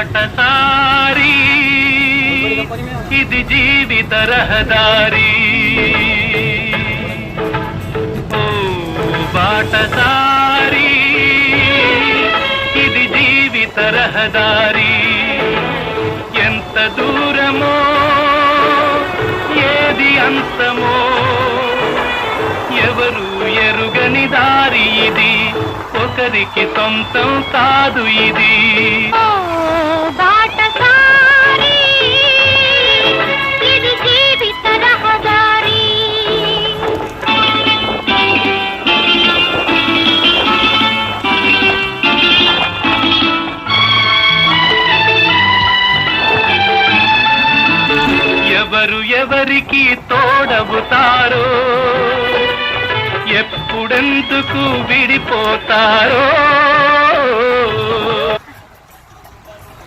బాటసారి ఇది జీవిత రహదారి ఓ బాటసారి ఇది జీవిత రహదారి ఎంత దూరమో ఏది అంతమో ఎవరు ఎరుగని దారి ఇది ఒకరికి సొంతం కాదు ఇది బాటసారి ఇది జీవిత రహదారి ఎవరు ఎవరికి తోడవుతారో ఎప్పుడెందుకు విడిపోతారో